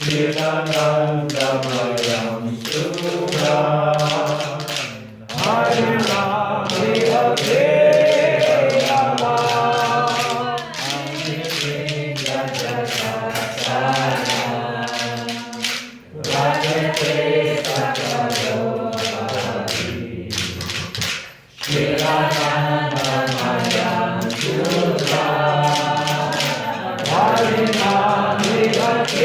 Shiranandamayam Sura Harinamriyate Yama Amritingajakasana Rajate Sakadobhari Shiranandamayam Sura Harinamriyate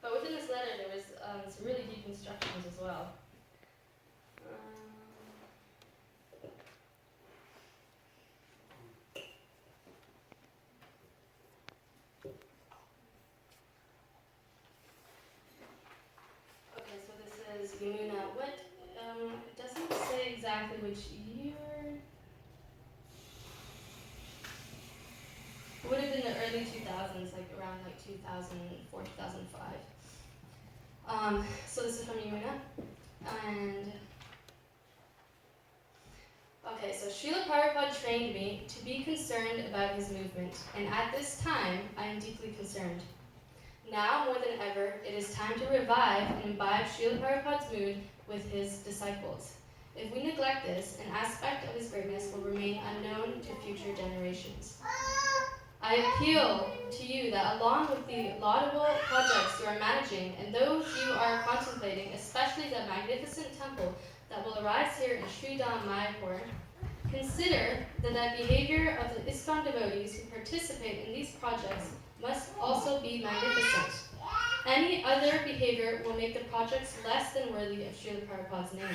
But within this letter, there was some really deep instructions as well. Okay, so this is Yamuna. What? It doesn't say exactly which year. It would have been the early 2000s, like around like 2004, 2005. So this is from Yamuna. And okay, so Srila Prabhupada trained me to be concerned about his movement, and at this time, I am deeply concerned. Now, more than ever, it is time to revive and imbibe Srila Prabhupada's mood with his disciples. If we neglect this, an aspect of his greatness will remain unknown to future generations. I appeal to you that along with the laudable projects you are managing and those you are contemplating, especially the magnificent temple that will arise here in Sridham Mayapur, consider that the behavior of the ISKCON devotees who participate in these projects must also be magnificent. Any other behavior will make the projects less than worthy of Srila Prabhupada's name.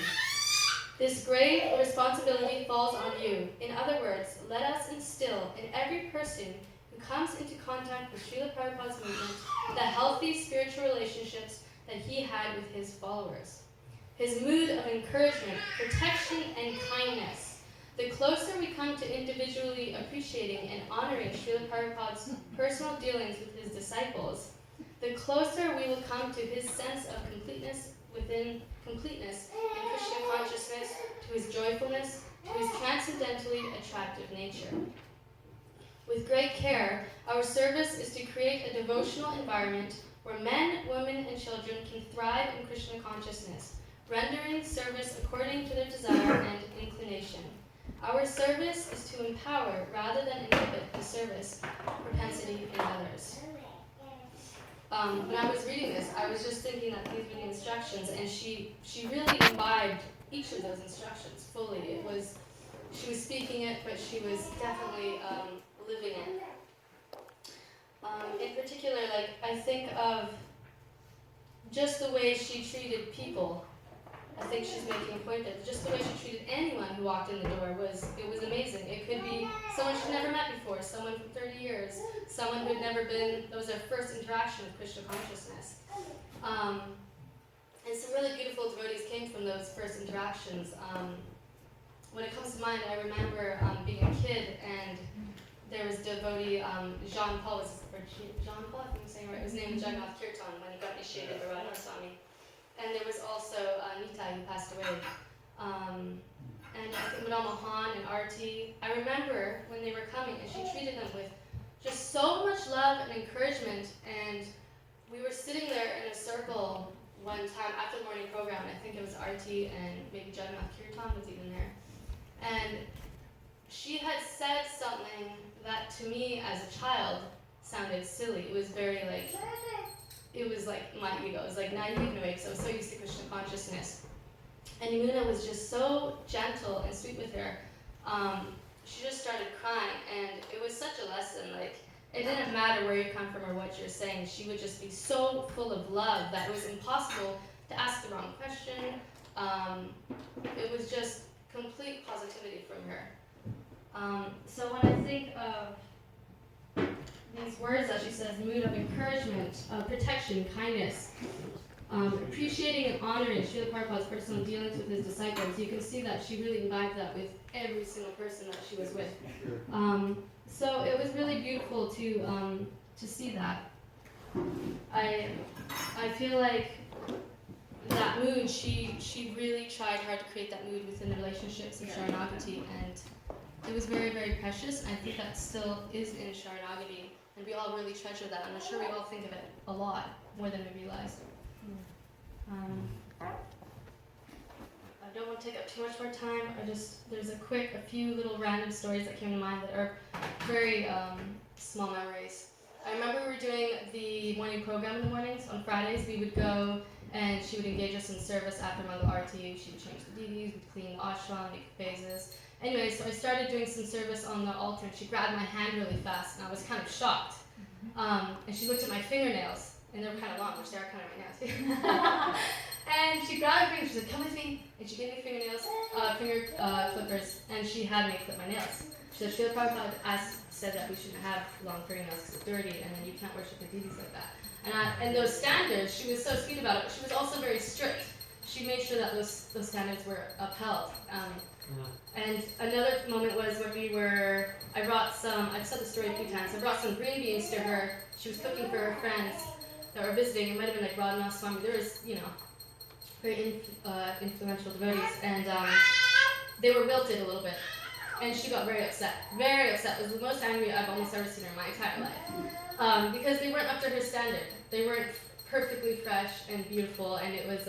This grave responsibility falls on you. In other words, let us instill in every person who comes into contact with Srila Prabhupada's movement the healthy spiritual relationships that he had with his followers. His mood of encouragement, protection, and kindness. The closer we come to individually appreciating and honoring Srila Prabhupada's personal dealings with his disciples, the closer we will come to his sense of completeness in Krishna consciousness, to his joyfulness, to his transcendently attractive nature. With great care, our service is to create a devotional environment where men, women, and children can thrive in Krishna consciousness, rendering service according to their desire and inclination. Our service is to empower rather than inhibit the service propensity in others. When I was reading this, I was just thinking that these were the instructions, and she really imbibed each of those instructions fully. She was speaking it, but she was definitely living it. In particular, like, I think of just the way she treated people. I think she's making a point that just the way she treated anyone who walked in the door was amazing. It could be someone she'd never met before, someone from 30 years, someone who'd never been, that was their first interaction with Krishna consciousness. And some really beautiful devotees came from those first interactions. When it comes to mind, I remember being a kid, and there was devotee, Jean-Paul, Jean-Paul, I think I'm saying right, his name was Jagannath Kirtan when he got initiated by Radha Swami. And there was also Nitai, who passed away. And I think Madame Mahan and Arti. I remember when they were coming, and she treated them with just so much love and encouragement. And we were sitting there in a circle one time after the morning program. I think it was Arti and maybe Jagannath Kirtan was even there. And she had said something that to me as a child sounded silly. It was very like, it was like my ego. It was like naive in a way, because I was so used to Krishna consciousness. And Yamuna was just so gentle and sweet with her. She just started crying, and it was such a lesson. Like, it didn't matter where you come from or what you're saying. She would just be so full of love that it was impossible to ask the wrong question. It was just complete positivity from her. So when I think of these words that she says, mood of encouragement, protection, kindness, appreciating and honoring Srila Prabhupada's personal dealings with his disciples, you can see that she really imbibed that with every single person that she was with. So it was really beautiful to see that. I feel like that mood, she really tried hard to create that mood within the relationships of Saranagati, and it was very, very precious, and I think that still is in Saranagati, and we all really treasure that, and I'm sure we all think of it a lot, more than we realize. I don't want to take up too much more time. There's a few little random stories that came to mind that are very small memories. I remember we were doing the morning program in the mornings. On Fridays, we would go, and she would engage us in service after Mother Arti. She would change the Devis, we'd clean the ashram, make phases. Anyway, so I started doing some service on the altar, and she grabbed my hand really fast, and I was kind of shocked. And she looked at my fingernails, and they were kind of long, which they are kind of right now too. And she grabbed my fingers, she said, "Come with me," and she gave me finger clippers, and she had me clip my nails. She said, "Srila Prabhupada said that we shouldn't have long fingernails because it's dirty, and then you can't worship the deities like that." And those standards, she was so sweet about it, but she was also very strict. She made sure that those standards were upheld. And another moment was when I brought some, I've said the story a few times, I brought some green beans to her. She was cooking for her friends that were visiting. It might have been like Radha Swami. There was, very influential devotees, and they were wilted a little bit. And she got very upset. Very upset. It was the most angry I've almost ever seen her in my entire life. Because they weren't up to her standard. They weren't perfectly fresh and beautiful, and it was,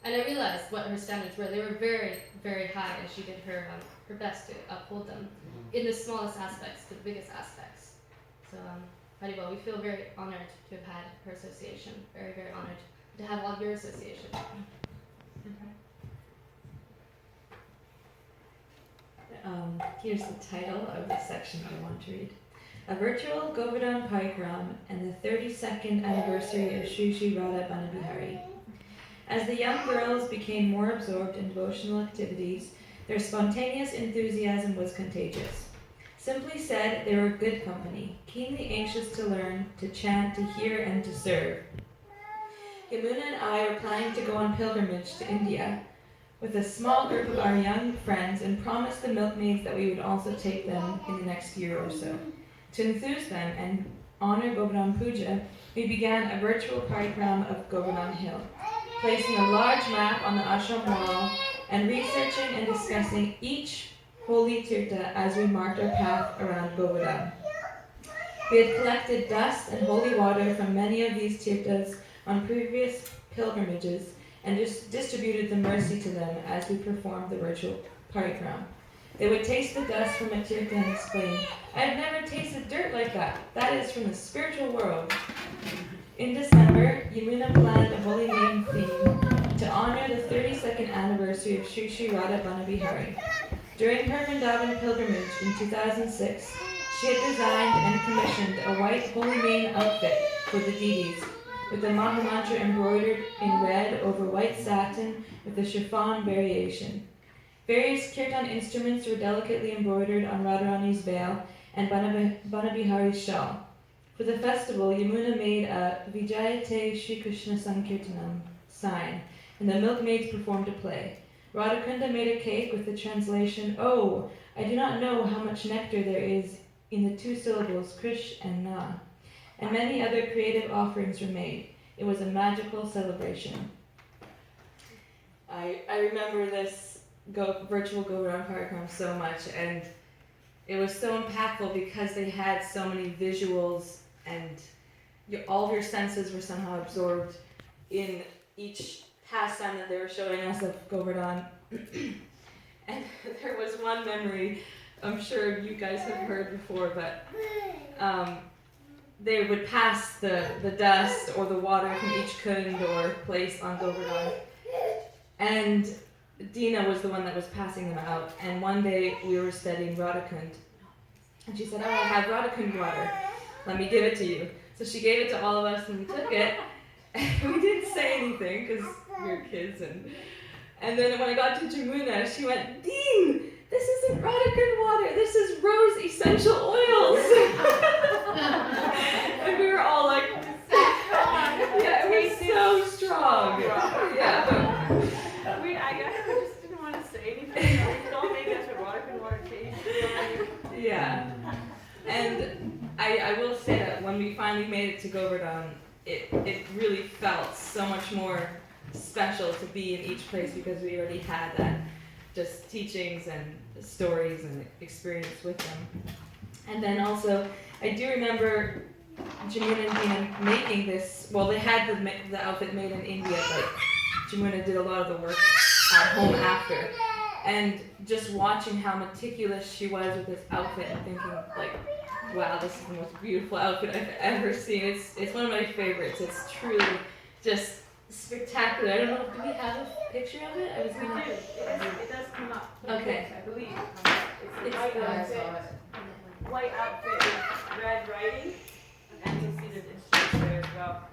and I realized what her standards were. They were very, very high, and she did her best to uphold them in the smallest aspects to the biggest aspects. So, Haribol, we feel very honored to have had her association. Very, very honored to have all your association. Here's the title of the section I want to read. A virtual Govardhan Parikram and the 32nd anniversary of Sri Sri Radha Banabihari. As the young girls became more absorbed in devotional activities, their spontaneous enthusiasm was contagious. Simply said, they were good company, keenly anxious to learn, to chant, to hear, and to serve. Yamuna and I were planning to go on pilgrimage to India with a small group of our young friends and promised the Milkmaids that we would also take them in the next year or so. To enthuse them and honor Govardhan Puja, we began a virtual parikram of Govardhan Hill, placing a large map on the ashram wall and researching and discussing each holy tirtha as we marked our path around Govardhan. We had collected dust and holy water from many of these tirthas on previous pilgrimages and just distributed the mercy to them as we performed the virtual parikram. They would taste the dust from a tirta and exclaim, I have never tasted dirt like that. That is from the spiritual world. In December, Yamuna planned a Holy Maiden theme to honor the 32nd anniversary of Sri Sri Radha Banabihari. During her Vrindavan pilgrimage in 2006, she had designed and commissioned a white Holy Maiden outfit for the deities, with the Mahamantra embroidered in red over white satin with a chiffon variation. Various kirtan instruments were delicately embroidered on Radharani's veil and Banabihari's shawl. For the festival, Yamuna made a Vijayate Shri Krishna Sankirtanam sign, and the Milkmaids performed a play. Radhakunda made a cake with the translation, Oh, I do not know how much nectar there is in the two syllables Krish and Na. And many other creative offerings were made. It was a magical celebration. I remember this virtual Govardhan program so much, and it was so impactful because they had so many visuals, and all of your senses were somehow absorbed in each pastime that they were showing us of Govardhan. And there was one memory, I'm sure you guys have heard before, but they would pass the dust or the water from each kund or place on Govardhan. And Dina was the one that was passing them out. And one day we were studying Radhakund. And she said, oh, I have Radhakund water. Let me give it to you. So she gave it to all of us and we took it. And we didn't say anything because we were kids. And then when I got to Yamuna, she went, Dean, this isn't Radhakund water. This is rose essential oils. And we were all like, yeah, it was so strong. Yeah, but I just didn't want to say anything. Don't make us with Radhakund water taste. yeah. And I will say that when we finally made it to Govardhan, it really felt so much more special to be in each place because we already had that just teachings and stories and experience with them. And then also, I do remember Jamuna and Dina making this, well, they had the outfit made in India, but Jamuna did a lot of the work at home after. And just watching how meticulous she was with this outfit and thinking, like, wow, this is the most beautiful outfit I've ever seen. It's one of my favorites. It's truly just spectacular. I don't know, do we have a picture of it? I was We gonna... do. It does come up. Okay. I believe. It's a white outfit. White outfit with red writing. And you'll see the instruments there as well.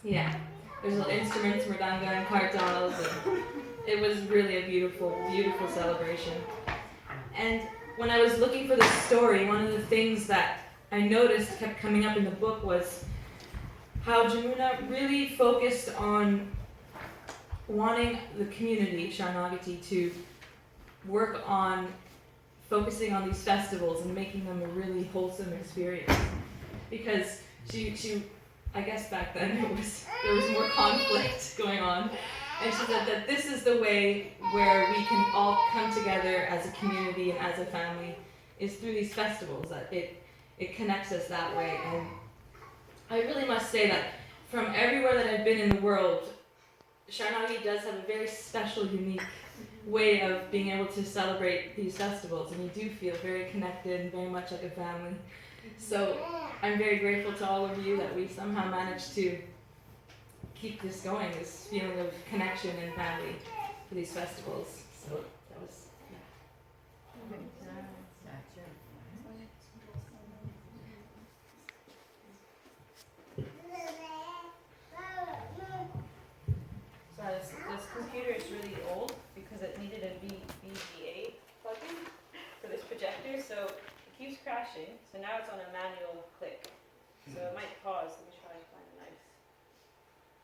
Yeah. There's little instruments, mridanga and kartals, and it was really a beautiful, beautiful celebration. And when I was looking for the story, one of the things that I noticed kept coming up in the book was how Yamuna really focused on wanting the community, Saranagati, to work on focusing on these festivals and making them a really wholesome experience. Because she I guess back then there was more conflict going on. And she said that this is the way where we can all come together as a community and as a family, is through these festivals, that it connects us that way. And I really must say that from everywhere that I've been in the world, Saranagati does have a very special, unique way of being able to celebrate these festivals, and you do feel very connected and very much like a family. So I'm very grateful to all of you that we somehow managed to keep this going, this feeling of connection and family for these festivals. So that was, So this computer is really old because it needed a VGA plug-in for this projector, so it keeps crashing. So now it's on a manual click. So it might pause. Let me try to find a nice.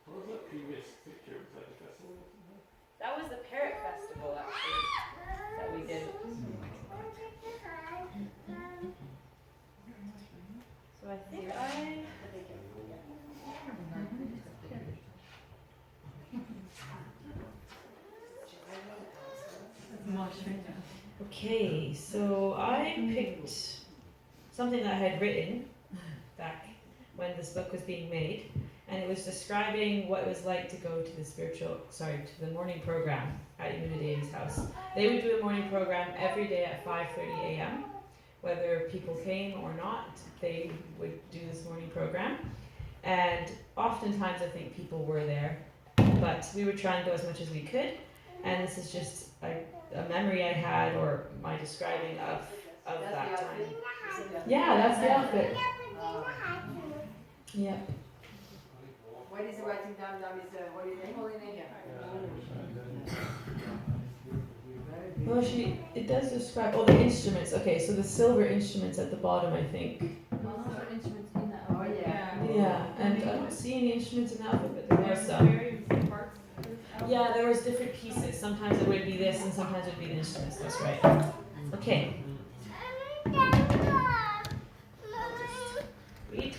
What was that previous picture? Was that the festival? That was the Parrot Festival, actually, that we did. So I think okay, so I picked something that I had written back when this book was being made, and it was describing what it was like to go to the morning program at Yamuna Devi's house. They would do a morning program every day at 5:30 a.m. Whether people came or not, they would do this morning program. And oftentimes I think people were there, but we would try and go as much as we could. And this is just a memory I had, or my describing of that time. Yeah, that's the outfit. Yeah. What is writing down? Is holy name? Holy name. Well, it does describe all the instruments. Okay, so the silver instruments at the bottom, I think. Instruments in that. Oh yeah. Yeah, and I don't see any instruments in the alphabet, but there were some. Yeah, there was different pieces. Sometimes it would be this, and sometimes it would be the instruments. That's right. Okay. Read.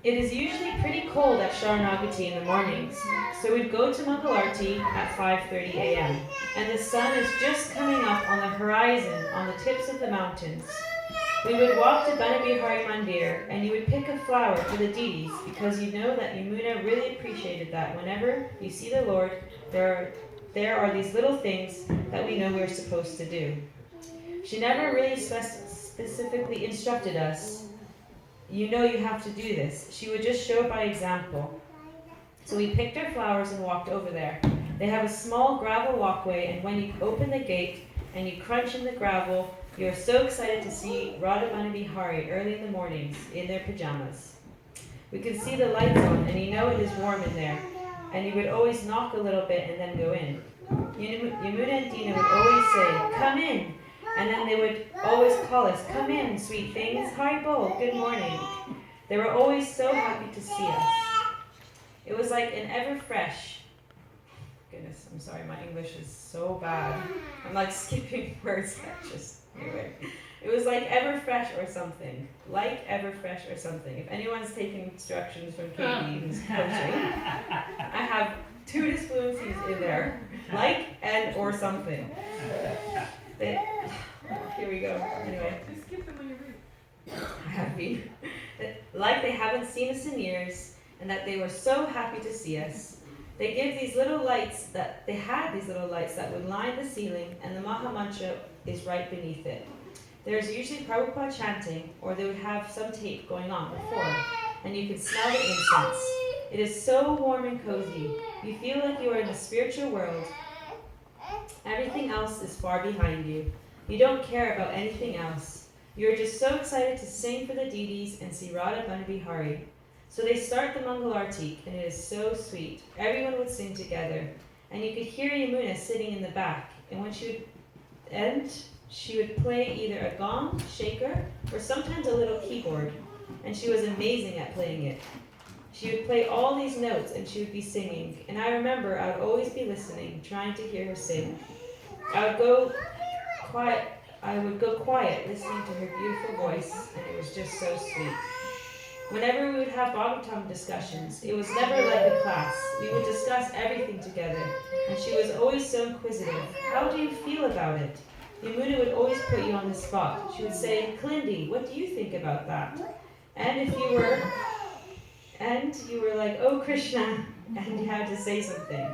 It is usually pretty cold at Saranagati in the mornings, so we'd go to Mangalarti at 5:30 a.m. and the sun is just coming up on the horizon on the tips of the mountains. We would walk to Banabihari Mandir and you would pick a flower for the deities because you know that Yamuna really appreciated that whenever you see the Lord, there are these little things that we know we're supposed to do. She never really specifically instructed us, you know you have to do this. She would just show it by example. So we picked our flowers and walked over there. They have a small gravel walkway, and when you open the gate and you crunch in the gravel, you're so excited to see Radha Banabihari early in the mornings in their pajamas. We can see the lights on, and you know it is warm in there, and you would always knock a little bit and then go in. Yamuna and Dina would always say, "Come in," and then they would always call us, "Come in, sweet things, Haribol, good morning." They were always so happy to see us. It was like an ever fresh, goodness, I'm sorry, my English is so bad. I'm like skipping words anyway. It was like ever fresh or something. Like ever fresh or something. If anyone's taking instructions from Katie who's coaching, I have two disfluencies in there. Like and or something. Here we go. Anyway. Just skip them when you read. I have been. Like they haven't seen us in years, and that they were so happy to see us. They had these little lights that would line the ceiling, and the Maha Mantra is right beneath it. There's usually Prabhupada chanting, or they would have some tape going on before, and you could smell the incense. It is so warm and cozy. You feel like you are in a spiritual world. Everything else is far behind you. You don't care about anything else. You're just so excited to sing for the deities and see Radha Banabihari. So they start the Mangalarti, and it is so sweet. Everyone would sing together, and you could hear Yamuna sitting in the back, and when she would end, she would play either a gong, shaker, or sometimes a little keyboard, and she was amazing at playing it. She would play all these notes, and she would be singing, and I remember I would always be listening, trying to hear her sing. I would go quiet, listening to her beautiful voice, and it was just so sweet. Whenever we would have Bhagavatam discussions, it was never like a class. We would discuss everything together, and she was always so inquisitive. How do you feel about it? Yamuna would always put you on the spot. She would say, Klindi, what do you think about that? And if you were like, oh Krishna, and you had to say something,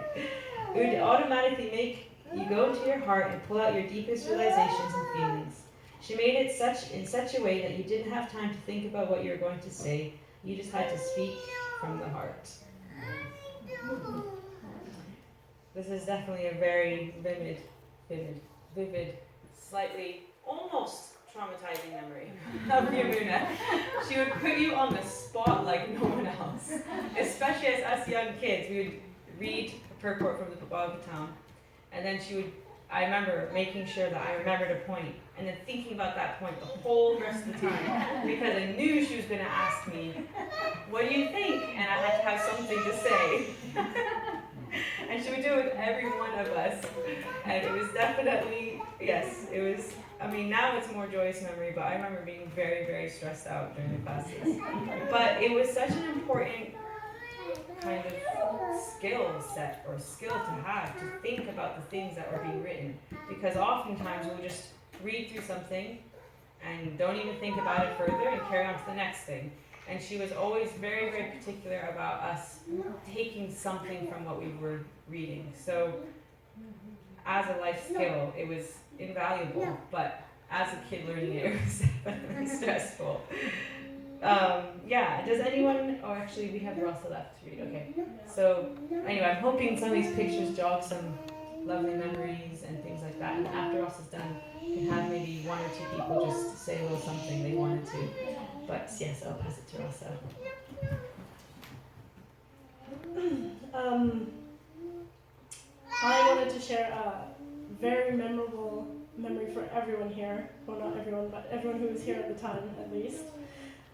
it would automatically make you go into your heart and pull out your deepest realizations and feelings. She made it in such a way that you didn't have time to think about what you were going to say. You just had to speak from the heart. This is definitely a very vivid, slightly almost traumatizing memory of Yamuna. She would put you on the spot like no one else. Especially as us young kids, we would read a purport from the Bhagavatam, and then I remember making sure that I remembered a point, and then thinking about that point the whole rest of the time, because I knew she was going to ask me, what do you think? And I had to have something to say. And she would do it with every one of us. And it was definitely, yes, it was, I mean, now it's more joyous memory, but I remember being very, very stressed out during the classes. But it was such an important kind of skill set or skill to have, to think about the things that were being written. Because oftentimes we'll just read through something and don't even think about it further and carry on to the next thing. And she was always very, very particular about us taking something from what we were reading. So as a life skill, it was invaluable, but as a kid learning it, it was definitely stressful. Yeah, does anyone, oh actually we have Russell left to read, okay. So anyway, I'm hoping some of these pictures jog some lovely memories and things like that. And after Russell's done, we can have maybe one or two people just say a little something they wanted to. But yes, I'll pass it to Russell. I wanted to share a very memorable memory for everyone here. Well, not everyone, but everyone who was here at the time, at least.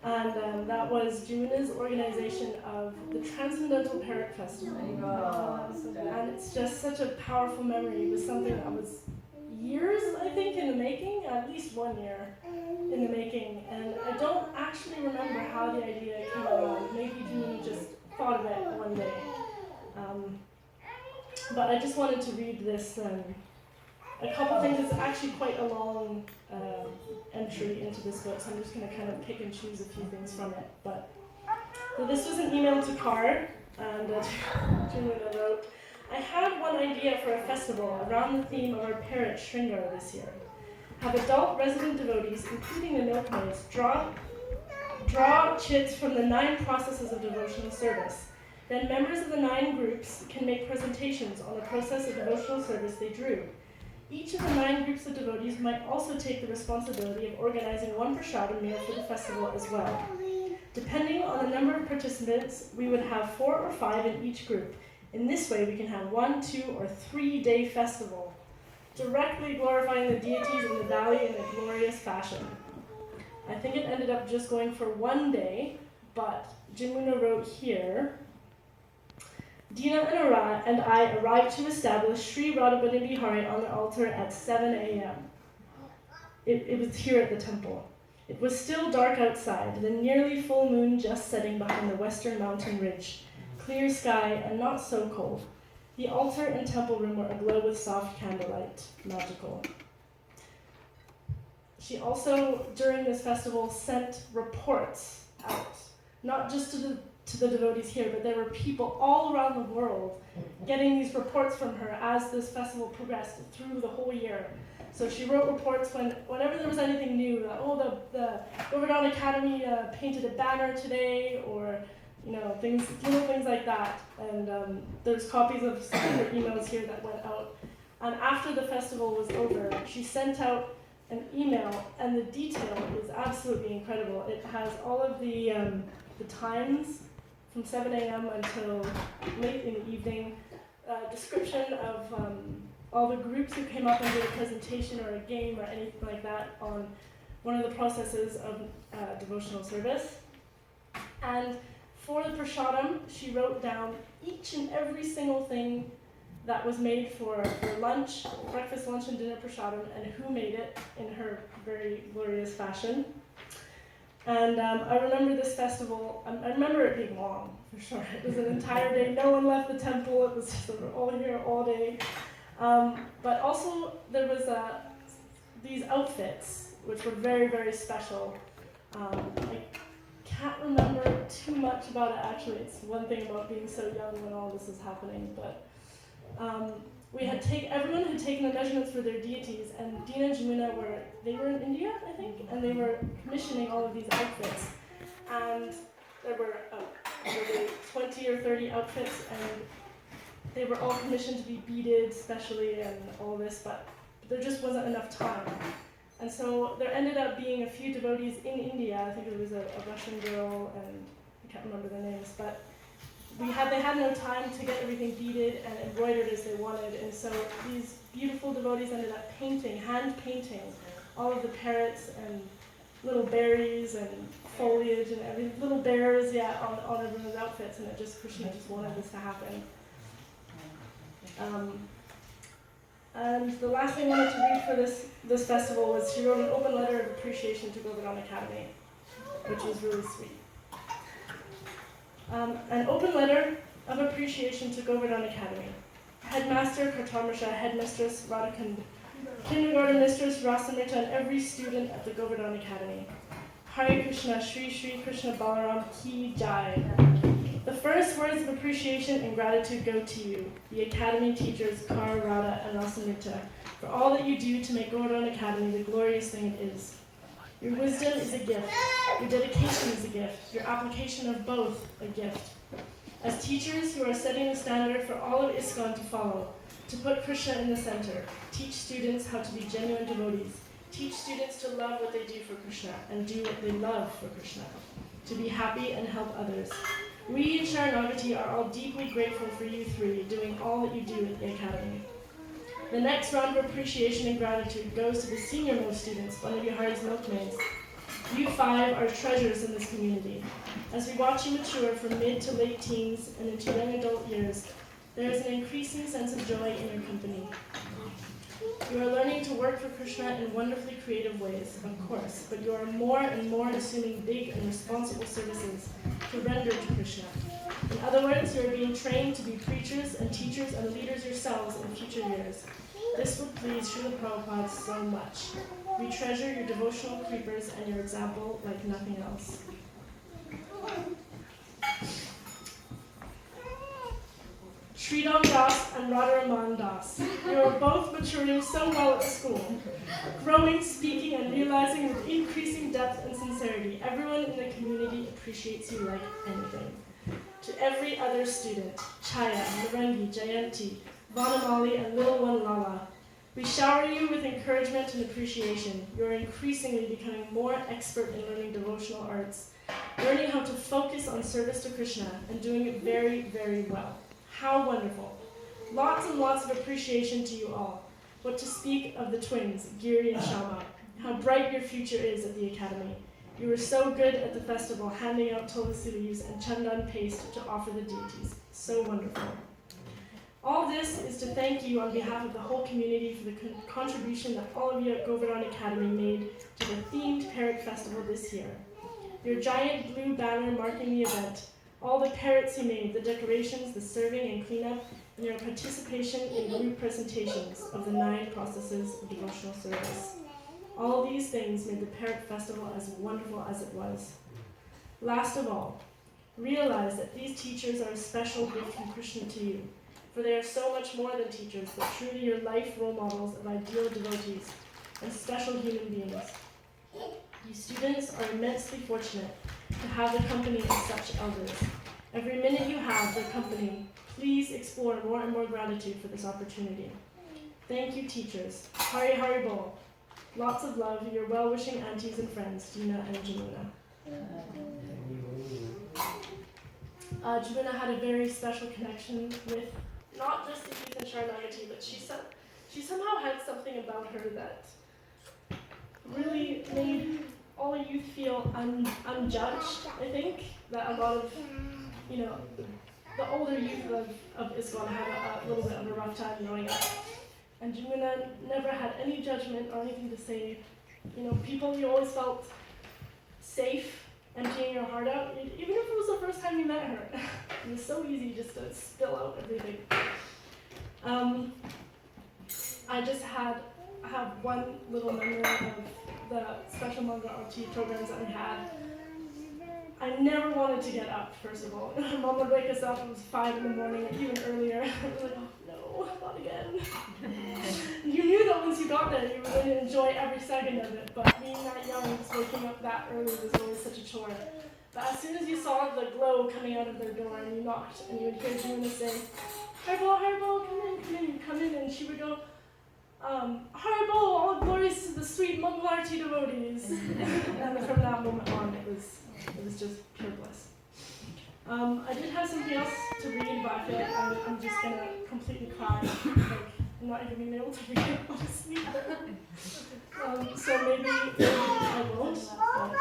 And that was Yamuna's organization of the Transcendental Parrot Festival. And it's just such a powerful memory. It was something that was years, I think, in the making, at least 1 year in the making. And I don't actually remember how the idea came around. Maybe Yamuna just thought of it one day. But I just wanted to read this, a couple things. It's actually quite a long entry into this book, so I'm just going to kind of pick and choose a few things from it. But so this was an email to Card, and Yamuna wrote, I had one idea for a festival around the theme of our parrot Shringar this year. Have adult resident devotees, including the Milkmaids, draw chits from the 9 processes of devotional service. Then members of the 9 groups can make presentations on the process of devotional service they drew. Each of the 9 groups of devotees might also take the responsibility of organizing one prashadam meal for the festival as well. Depending on the number of participants, we would have 4 or 5 in each group. In this way, we can have 1, 2, or 3-day festival, directly glorifying the deities in the valley in a glorious fashion. I think it ended up just going for 1 day, but Yamuna wrote here, Dina and I arrived to establish Sri Radhabani Bihari on the altar at 7 a.m. It was here at the temple. It was still dark outside, the nearly full moon just setting behind the western mountain ridge. Clear sky and not so cold. The altar and temple room were aglow with soft candlelight. Magical. She also, during this festival, sent reports out, not just to the devotees here, but there were people all around the world getting these reports from her as this festival progressed through the whole year. So she wrote reports whenever there was anything new, that, oh, the Govardhan Academy painted a banner today, or little things like that. And there's copies of some of her emails here that went out. And after the festival was over, she sent out an email, and the detail is absolutely incredible. It has all of the times from 7 a.m. until late in the evening, description of all the groups who came up and did a presentation or a game or anything like that on one of the processes of devotional service. And for the prashadam, she wrote down each and every single thing that was made for lunch, breakfast, lunch, and dinner prashadam, and who made it in her very glorious fashion. And I remember this festival, I remember it being long, for sure. It was an entire day, no one left the temple, it was just, we were all here all day. But also there was these outfits, which were very, very special. I can't remember too much about it actually. It's one thing about being so young when all this is happening, but everyone had taken the measurements for their deities, and Dina and Yamuna were in India, I think, and they were commissioning all of these outfits. And there were maybe 20 or 30 outfits, and they were all commissioned to be beaded specially and all this, but there just wasn't enough time. And so there ended up being a few devotees in India. I think it was a Russian girl, and I can't remember their names, but they had no time to get everything beaded and embroidered as they wanted, and so these beautiful devotees ended up hand painting all of the parrots and little berries and foliage and little bears, on everyone's outfits, and she just wanted this to happen. And the last thing I wanted to read for this festival was she wrote an open letter of appreciation to Govardhan Academy, which was really sweet. An open letter of appreciation to Govardhan Academy. Headmaster Kartamrisha, Headmistress Radhakund, Kindergarten Mistress Rasamrita, and every student at the Govardhan Academy. Hare Krishna, Shri Shri Krishna Balaram Ki Jai. The first words of appreciation and gratitude go to you, the Academy teachers Kar, Radha, and Rasamrita, for all that you do to make Govardhan Academy the glorious thing it is. Your wisdom is a gift, your dedication is a gift, your application of both a gift. As teachers, you are setting the standard for all of ISKCON to follow, to put Krishna in the center, teach students how to be genuine devotees, teach students to love what they do for Krishna and do what they love for Krishna, to be happy and help others. We in Saranagati are all deeply grateful for you three doing all that you do at the Academy. The next round of appreciation and gratitude goes to the senior-most students, Vanabihari's Milkmaids. You five are treasures in this community. As we watch you mature from mid to late teens and into young adult years, there is an increasing sense of joy in your company. You are learning to work for Krishna in wonderfully creative ways, of course, but you are more and more assuming big and responsible services to render to Krishna. In other words, you are being trained to be preachers and teachers and leaders yourselves in future years. This would please Srila Prabhupada so much. We treasure your devotional creepers and your example like nothing else. Sridham Das and Radharaman Das, you are both maturing so well at the school, growing, speaking, and realizing with increasing depth and sincerity. Everyone in the community appreciates you like anything. To every other student, Chaya, Narangi, Jayanti, Vanamali, and little one Lala, we shower you with encouragement and appreciation. You are increasingly becoming more expert in learning devotional arts, learning how to focus on service to Krishna, and doing it very, very well. How wonderful. Lots and lots of appreciation to you all. What to speak of the twins, Giri and Shama. How bright your future is at the Academy. You were so good at the festival, handing out tulsi leaves and chandan paste to offer the deities. So wonderful. All this is to thank you on behalf of the whole community for the contribution that all of you at Govardhan Academy made to the themed parrot festival this year. Your giant blue banner marking the event, all the parrots you made, the decorations, the serving and cleanup, and your participation in group presentations of the 9 processes of devotional service. All these things made the parrot festival as wonderful as it was. Last of all, realize that these teachers are a special gift from Krishna to you, for they are so much more than teachers, but truly your life role models of ideal devotees and special human beings. You students are immensely fortunate to have the company of such elders. Every minute you have their company, please explore more and more gratitude for this opportunity. Thank you, teachers. Hari Hari Bol. Lots of love, your well-wishing aunties and friends, Dina and Yamuna. Yamuna had a very special connection with not just the youth in Saranagati, but she somehow had something about her that really made all youth feel unjudged. I think that a lot of, the older youth of ISKCON had a little bit of a rough time growing up. And Yamuna never had any judgment or anything to say. People, you always felt safe emptying your heart out, even if it was the first time you met her. It was so easy just to spill out everything. I have one little memory of the special manga RT programs that we had. I never wanted to get up, first of all. Mom would wake us up, it was 5 in the morning, or even earlier. I was like, oh no, not again. You knew that once you got there, you were going to enjoy every second of it, but being that young, just waking up that early was always such a chore. But as soon as you saw the glow coming out of their door and you knocked, and you would hear Yamuna say, Haribo, come in, and she would go, Haribo, all glories to the sweet Mangalarti devotees. And from that moment on, it was just pure bliss. I did have something else to read, but I feel like I'm just going to completely cry. I'm not even being able to read it, honestly. So maybe I won't, but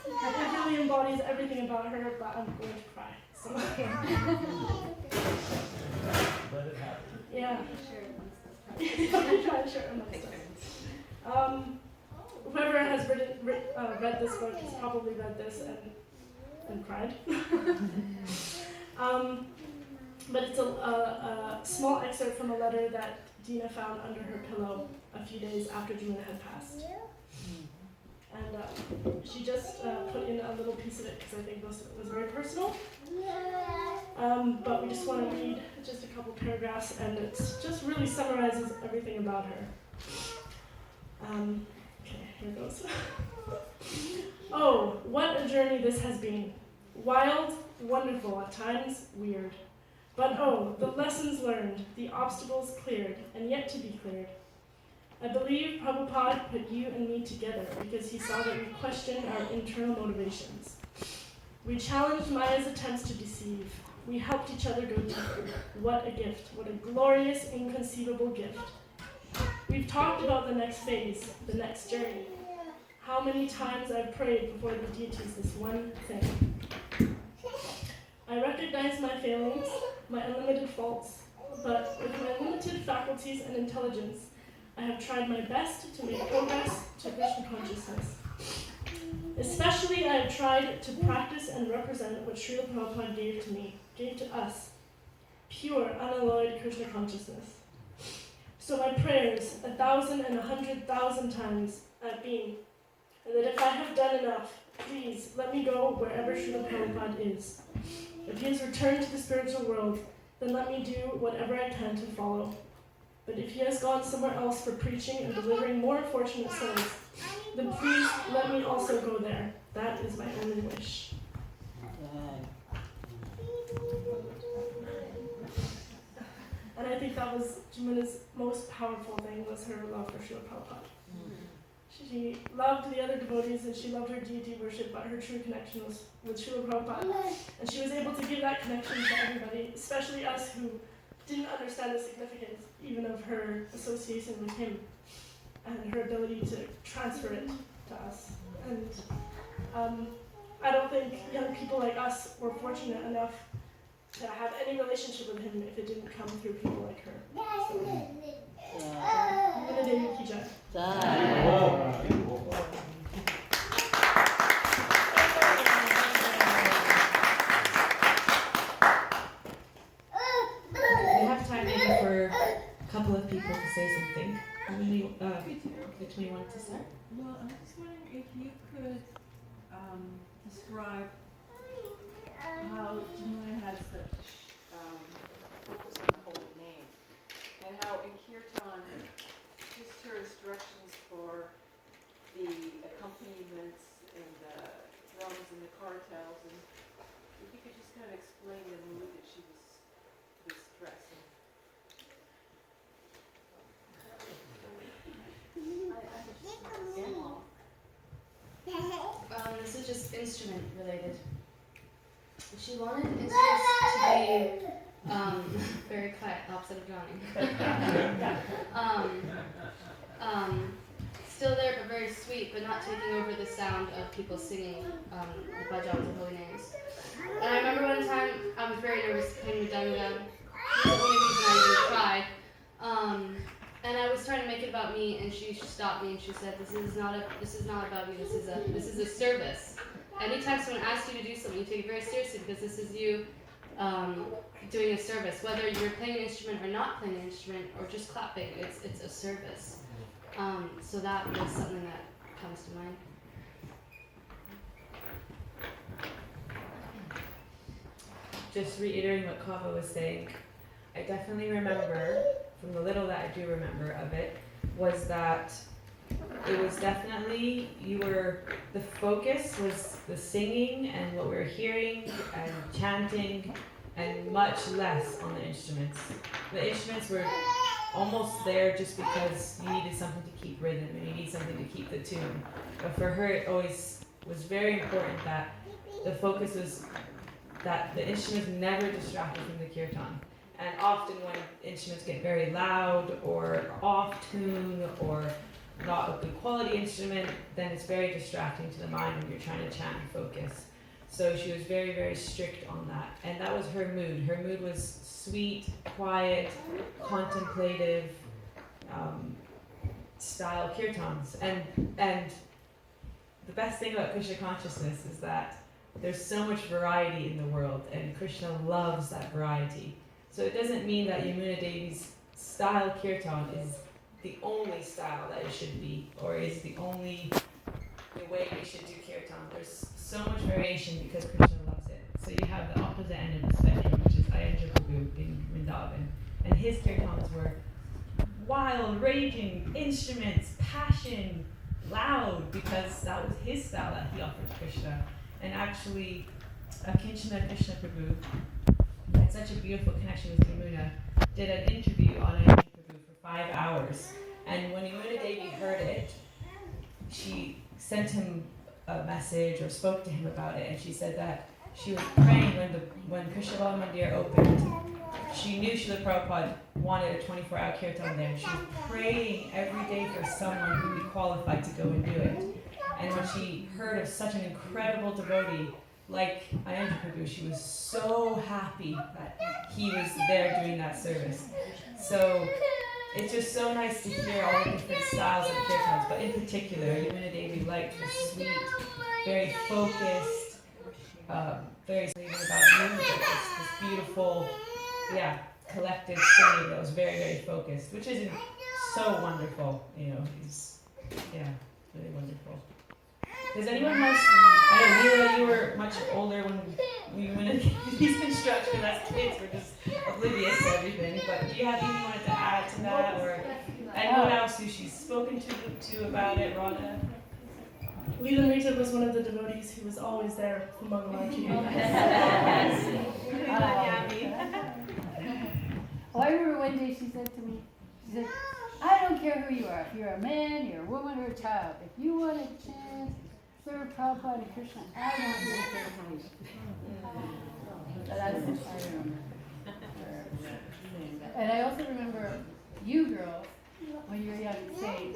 it really embodies everything about her, but I'm going to cry. So. Let it happen. Yeah. Try to share it amongst us. Whoever has read this book has probably read this and cried. But it's a small excerpt from a letter that Dina found under her pillow a few days after Yamuna had passed. And she just put in a little piece of it because I think most of it was very personal. But we just want to read just a couple paragraphs, and it just really summarizes everything about her. Okay, here goes. Oh, what a journey this has been. Wild, wonderful, at times weird. But oh, the lessons learned, the obstacles cleared, and yet to be cleared. I believe Prabhupada put you and me together because he saw that we questioned our internal motivations. We challenged Maya's attempts to deceive. We helped each other go deeper. What a gift. What a glorious, inconceivable gift. We've talked about the next phase, the next journey. How many times I've prayed before the deities this one thing. I recognize my failings, my unlimited faults, but with my limited faculties and intelligence, I have tried my best to make progress to Krishna consciousness. Especially, I have tried to practice and represent what Srila Prabhupada gave to me, gave to us, pure, unalloyed Krishna consciousness. So my prayers, 1,000 and 100,000 times, have been, and that if I have done enough, please let me go wherever Srila Prabhupada is. If he has returned to the spiritual world, then let me do whatever I can to follow. But if he has gone somewhere else for preaching and delivering more fortunate souls, then please let me also go there. That is my only wish. And I think that was Yamuna's most powerful thing, was her love for Srila Prabhupada. She loved the other devotees and she loved her deity worship, but her true connection was with Srila Prabhupada. And she was able to give that connection to everybody, especially us who didn't understand the significance even of her association with him and her ability to transfer it to us. And I don't think young people like us were fortunate enough to have any relationship with him if it didn't come through people like her. So, Yamuna Devi ki jai. We have time maybe for a couple of people to say something. Which one you wanted to start? Well, I'm just wondering if you could describe how Yamuna has such focus on the holy name, and how in Kirtan, just her instructions for the accompaniments and the drums and the cartels, and if you could just kind of explain the mood that she was stressing. This is just instrument related. She wanted instruments to be very quiet, opposite of Johnny. Still there, but very sweet, but not taking over the sound of people singing the bhajans and holy names. And I remember one time I was very nervous playing Mridanga. That's the only reason I even tried. And I was trying to make it about me, and she stopped me and she said, "This is not about you. This is a service. Anytime someone asks you to do something, you take it very seriously because this is you doing a service. Whether you're playing an instrument or not playing an instrument or just clapping, it's a service." So that was something that comes to mind. Just reiterating what Kava was saying, I definitely remember, from the little that I do remember of it, was that it was definitely, the focus was the singing and what we were hearing and chanting, and much less on the instruments. The instruments were almost there just because you needed something to keep rhythm and you need something to keep the tune. But for her, it always was very important that the focus was that the instruments never distracted from the kirtan. And often when instruments get very loud or off tune or not a good quality instrument, then it's very distracting to the mind when you're trying to chant and focus. So she was very, very strict on that. And that was her mood. Her mood was sweet, quiet, contemplative style kirtans. And the best thing about Krishna consciousness is that there's so much variety in the world, and Krishna loves that variety. So it doesn't mean that Yamuna Devi's style kirtan is the only style that it should be, or is the only the way we should do kirtan. There's so much variation because Krishna loves it. So you have the opposite end of the spectrum, which is Ayanja Prabhu in Vrindavan. And his kirtans were wild, raging, instruments, passion, loud, because that was his style that he offered to Krishna. And actually, Kinchana Krishna Prabhu had such a beautiful connection with Yamuna, did an interview on Ayanja Prabhu for 5 hours. And when Yamuna Devi heard it, she sent him a message or spoke to him about it, and she said that she was praying when Krishna Bala Mandir opened. She knew Srila Prabhupada wanted a 24-hour kirtan there. She was praying every day for someone who would be qualified to go and do it. And when she heard of such an incredible devotee like Ayanja Prabhu, she was so happy that he was there doing that service. So it's just so nice to hear all the different styles of kirtans, but in particular, Yamuna Devi liked the sweet, very focused, very even about music, this beautiful, collective singing that was very, very focused, which is so wonderful, he's, really wonderful. Does anyone else, I know, Leela, you were much older when we went into these constructions as kids, we're just oblivious to everything, but do you have anything you wanted to add to that, or anyone else who she's spoken to about it, Radha? Leela Rita was one of the devotees who was always there for Mangalarti. Well, I remember one day she said to me, she said, I don't care who you are, if you're a man, you're a woman, or a child. If you want a chance to serve Prabhupada and Krishna, I want you to serve me. That's I remember. And I also remember you girls, when you were young, saying,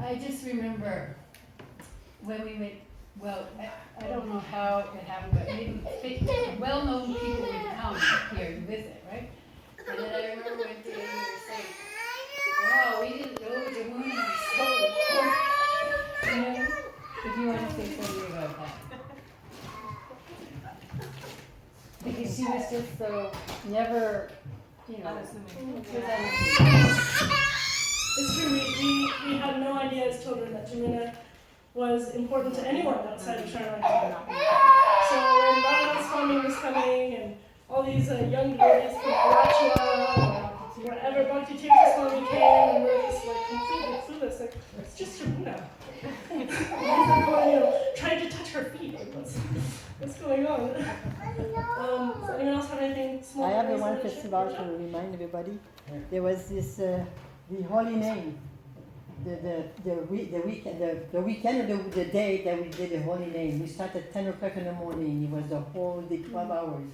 I just remember when we went, well, I don't know how it happened, but maybe well-known people would come here to visit, right? And then I remember one day you were saying, wow, we didn't know Yamuna was so important. If you want to say something about that. Because she was just so never, It's true, we had no idea as children that Yamuna was important to anyone outside of Saranagati. So when Radha Swami was coming and all these young devotees from Alachua, wherever Bhakti Tirtha Swami came, and we were just like completely clueless, like, it's just Yamuna. Trying to touch her feet, like what's going on? Does anyone else have anything small? I have one festival to remind everybody. There was this the holy name, the weekend of the day that we did the holy name. We started at 10 o'clock in the morning. It was the whole day, 12 hours.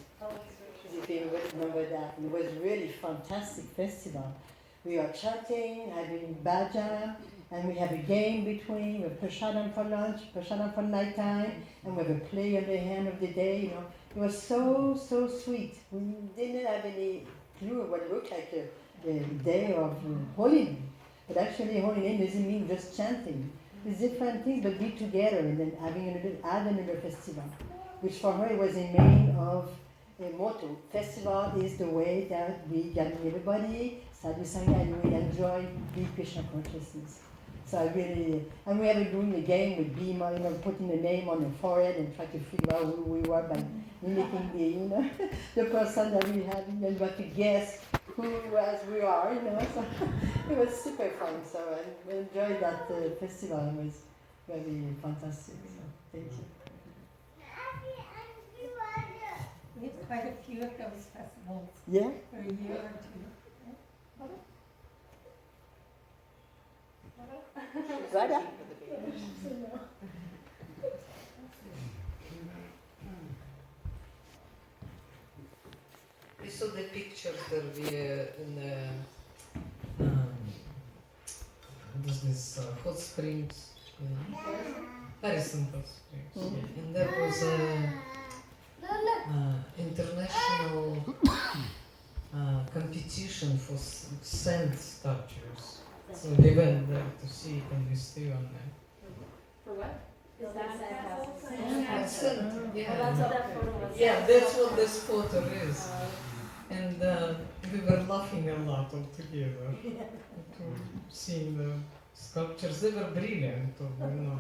If you remember that, it was really fantastic festival. We are chanting, having bhajan, and we have a game between. We have prasadam for lunch, prasadam for nighttime, and we have a play at the end of the day. It was so sweet. We didn't have any clue what it looked like the day of holy name. But actually, holy name doesn't mean just chanting. It's different things, but be together and then add another festival, which for her was a main of a motto. Festival is the way that we gather everybody, sadhu sangha, and we enjoy deep Krishna consciousness. So I really, and we have doing a game with Bhima, putting a name on the forehead and try to figure out who we were by mimicking the person that we had, and then to guess who as we are, So it was super fun. So I enjoyed that festival. It was very fantastic. So thank you. We have quite a few of those festivals Yeah. for a year or two. Radha? We saw the pictures that we in the what is this hot springs, Harrison hot springs, and there was a international competition for sand sculptures. So they went there to see it, and we stay on there. For what? Sand, yeah. Yeah, that's what this photo is. And we were laughing a lot all together to seeing the sculptures. They were brilliant, you know.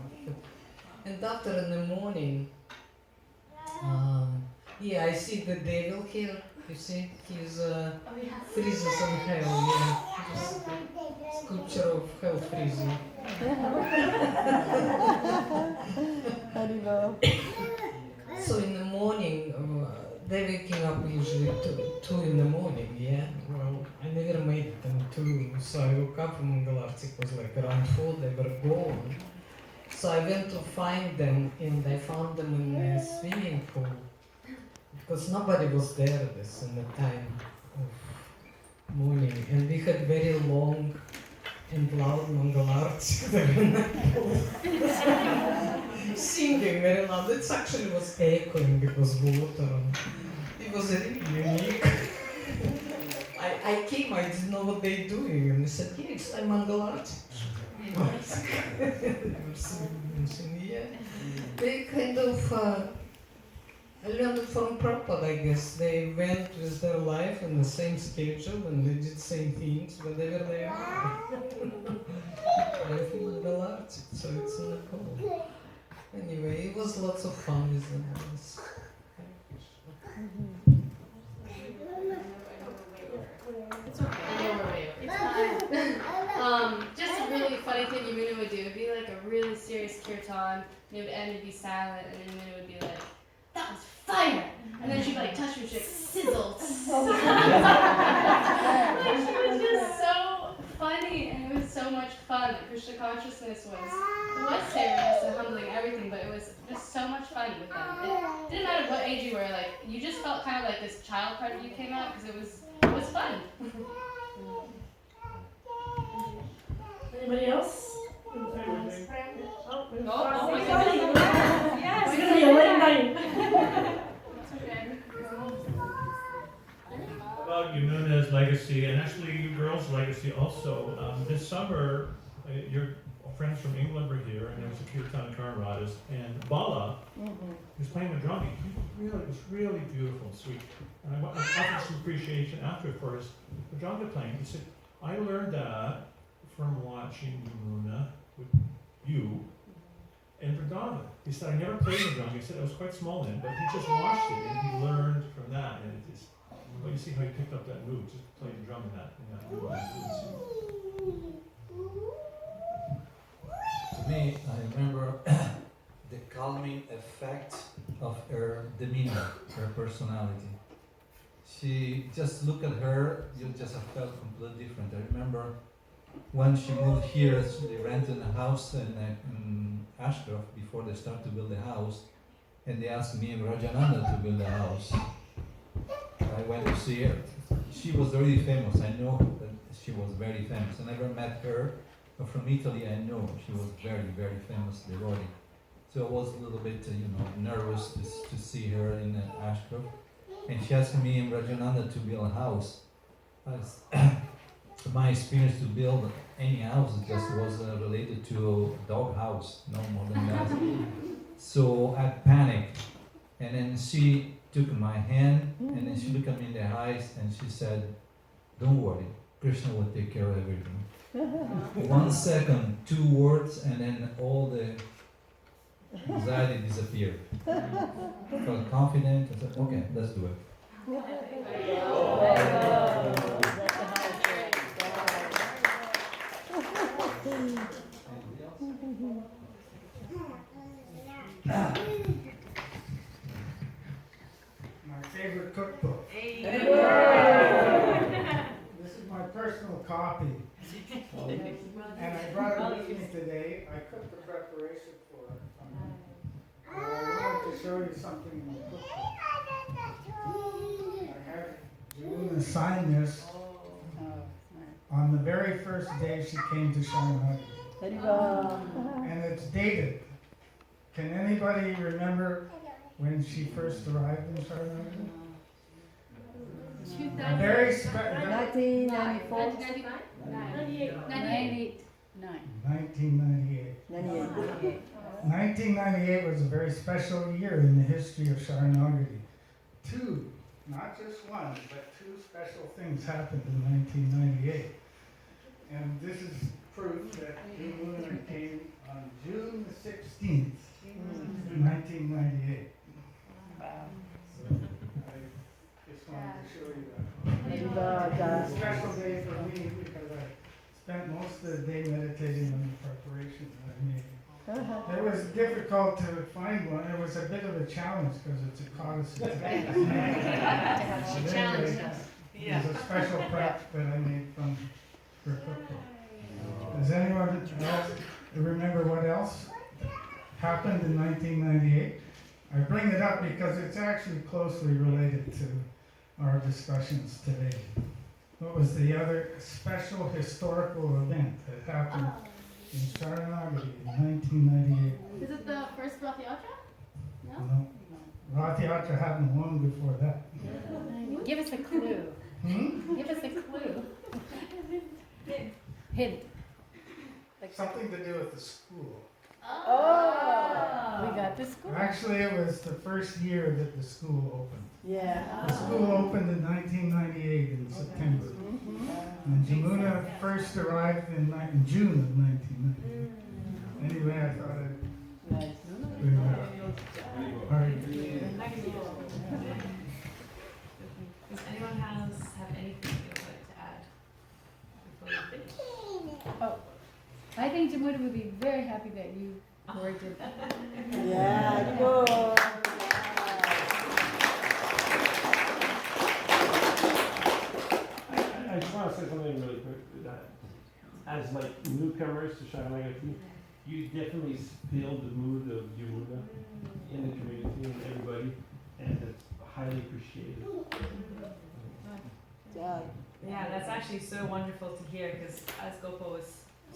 And after in the morning, yeah, I see the devil here. You see, he's freezes in hell. Yeah, sculpture of hell freezing. So in the morning, they waking up usually two in the morning. Yeah, well, I never made them 2, so I woke up from Mangalarti. It was like around 4. They were gone. So I went to find them, and I found them in a swimming pool because nobody was there this in the time of morning, and we had very long and loud Mangalarti. Singing very loud. It actually was echoing because water. It was really unique. I came, I didn't know what they're doing, and they said, yeah, it's time Mangalarti. Yeah. They kind of learned it from Prabhupada, I guess. They went with their life in the same schedule and they did the same things whenever they are. Life in Mangalarti, so it's not cool. Anyway, it was lots of fun with them. It's okay. I know we're way over. It's fine. Just a really funny thing Yamuna would do. It'd be like a really serious kirtan, and it would end and be silent, and then Yamuna would be like, "That was fire!" And then she'd like touch her, she'd like, sizzle. Like, she was just so funny, and it was so much fun. Krishna consciousness was serious and humbling everything, but it was just so much fun with them. It didn't matter what age you were, like, you just felt kind of like this child part of you came out, because it was fun. Anybody else? Oh my goodness. Yes. It's gonna be a late night. About Yamuna's legacy, and actually you girls' legacy also. This summer, your friends from England were here, and there was a Kirtan Karnaradas, and Bala was playing the drum. It was really beautiful and sweet. And I offered some appreciation after for his Vajranga playing. He said, I learned that from watching Yamuna with you and Vrindavan. He said, I never played the drum. He said, I was quite small then, but he just watched it and he learned from that. And it is, well, you see how he picked up that mood, just play the drum in that mood. To me, I remember the calming effect of her demeanor, her personality. She just look at her, you just felt completely different. I remember when she moved here, they rented a house in Ashcroft before they start to build the house, and they asked me and Rajananda to build the house. I went to see her. She was already famous. I know that she was very famous. I never met her, but from Italy I know she was very, very famous devotee. So I was a little bit, nervous to see her in Ashcroft. And she asked me and Rajananda to build a house. My experience to build any house just was related to a dog house, no more than that. So I panicked, and then she took my hand, and then she looked at me in the eyes, and she said, "Don't worry, Krishna will take care of everything." 1 second, 2 words, and then all the anxiety disappeared. I felt confident. I said, "Okay, let's do it." My favorite cookbook. This is my personal copy. And I brought it with me today. I cooked the preparation for it. I wanted to show you something in the cookbook. I had Yamuna sign this on the very first day she came to Saranagati. And it's dated. Can anybody remember when she first arrived in Saranagati? Very special. 1994. 1998. 1998 was a very special year in the history of Saranagati. 2 not just one, but two special things happened in 1998. And this is proof that Yamuna came on June the 16th, 1998. Wow. So I just wanted to show you that. It's a special day for me because I spent most of the day meditating on the preparation that I made. It was difficult to find one. It was a bit of a challenge because it's a codice. She challenged us. There's a special prep that I made from her cookbook. Does anyone else remember what else happened in 1998? I bring it up because it's actually closely related to our discussions today. What was the other special historical event that happened in Saranagati in 1998? Is it the first Rath Yatra? No? No. Rath Yatra happened long before that. Give us a clue. Give us a clue. Hint. Something to do with the school. Oh, we got the school. Actually, it was the first year that the school opened. Yeah. The school opened in 1998 in September. And Yamuna first arrived in June of 1998. Anyway, I thought I'd bring that up. All right. Does anyone have anything they would like to add before we finish? Oh, I think Yamuna would be very happy that you did that. Yeah, go. I just want to say something really quick. That as like newcomers to Saranagati, you definitely feel the mood of Yamuna in the community and everybody, and it's highly appreciated. Yeah, that's actually so wonderful to hear because as Gopal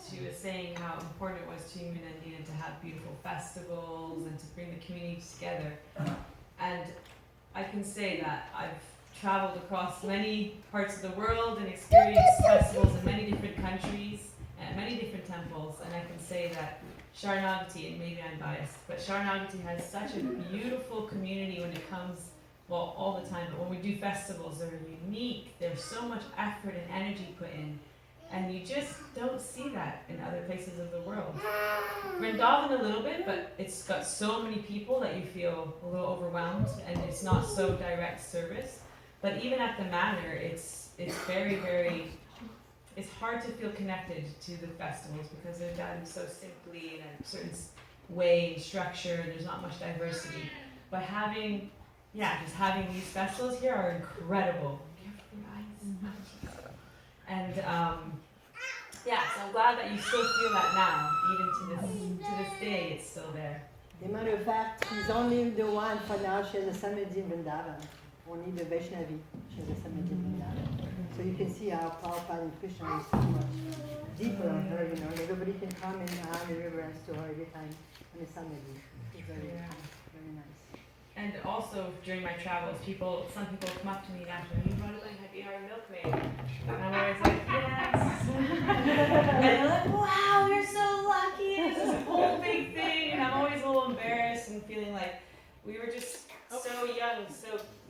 she was saying how important it was to Yamuna and Dina to have beautiful festivals and to bring the community together. And I can say that I've traveled across many parts of the world and experienced festivals in many different countries and many different temples, and I can say that Saranagati, and maybe I'm biased, but Saranagati has such a beautiful community when it comes, well, all the time, but when we do festivals, they're unique, there's so much effort and energy put in, and you just don't see that in other places of the world. Vrindavan a little bit, but it's got so many people that you feel a little overwhelmed, and it's not so direct service. But even at the manor, it's very, very, it's hard to feel connected to the festivals because they're done so simply in a certain way and structure, and there's not much diversity. But having these festivals here are incredible. And so I'm glad that you still feel that now, even to this day, it's still there. As a matter of fact, he's only the one for now. She has a Samadhi in Vrindavan. Only the Vaishnavi, she has a Samadhi in Vrindavan. So you can see how Prabhupada and Krishna is so much deeper on her, and everybody can come and have a reverence to her every time on the Samadhi. It's very nice. And also during my travels, some people come up to me and ask me, have you heard Milkmaid? And I'm always like, yes. And they're like, wow, you're so lucky. It's this whole big thing. And I'm always a little embarrassed and feeling like we were just so young,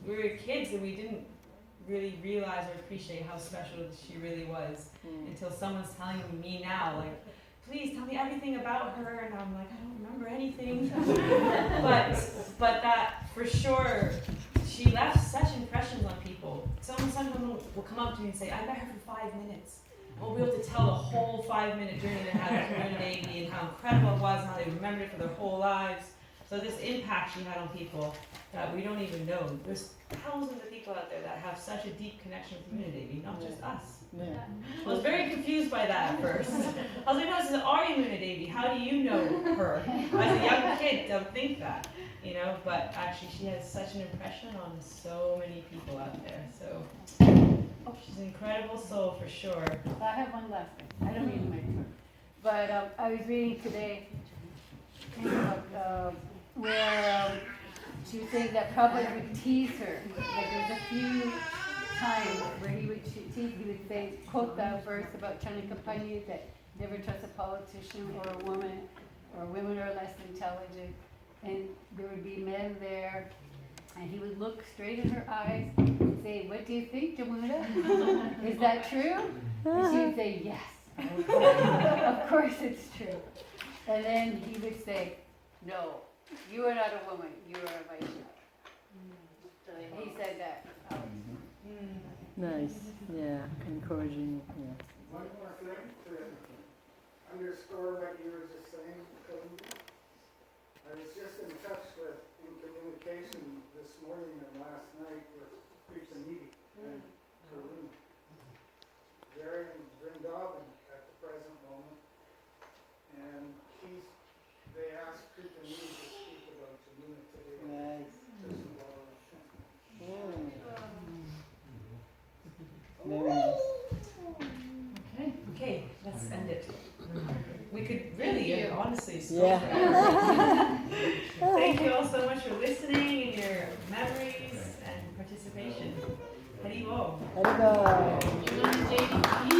we were kids and we didn't really realize or appreciate how special she really was until someone's telling me now, like, please tell me everything about her, and I'm like, I don't remember anything. but that for sure, she left such impressions on people. Someone will come up to me and say, I met her for 5 minutes. We'll be able to tell the whole 5-minute journey they had with Yamuna Devi and how incredible it was and how they remembered it for their whole lives. So this impact she had on people that we don't even know. There's thousands of people out there that have such a deep connection with Yamuna Devi, not just us. Yeah. I was very confused by that at first. I was like, no, this is our Yamuna Devi. How do you know her? As a young kid, don't think that, but actually she has such an impression on so many people out there. So she's an incredible soul for sure. I have one last thing. I don't mean to make it, but I was reading today about where she was saying that Prabhupada would tease her. Like there was a few times where he would say, quote that verse about Chanakapani, that never trust a politician or a woman, or women are less intelligent. And there would be men there, and he would look straight in her eyes would say, "What do you think, Yamuna? Is that true?" And she would say, "Yes, of course it's true." And then he would say, "No, you are not a woman, you are a Vaishnav." He said that. Nice, yeah, encouraging, yeah. One more thing to underscore what you were just saying, Cody. I was just in communication this morning and last night with Kritanidi and Karun. They're in Vrindavan at the present moment, and they asked Kritanidi to speak about Yamuna today. Nice. Just about Very nice. Okay, let's end it. We could really, honestly, stop Yeah. there. Thank you all so much for listening and your memories and participation. Haribol. Haribol. Yamuna Devi.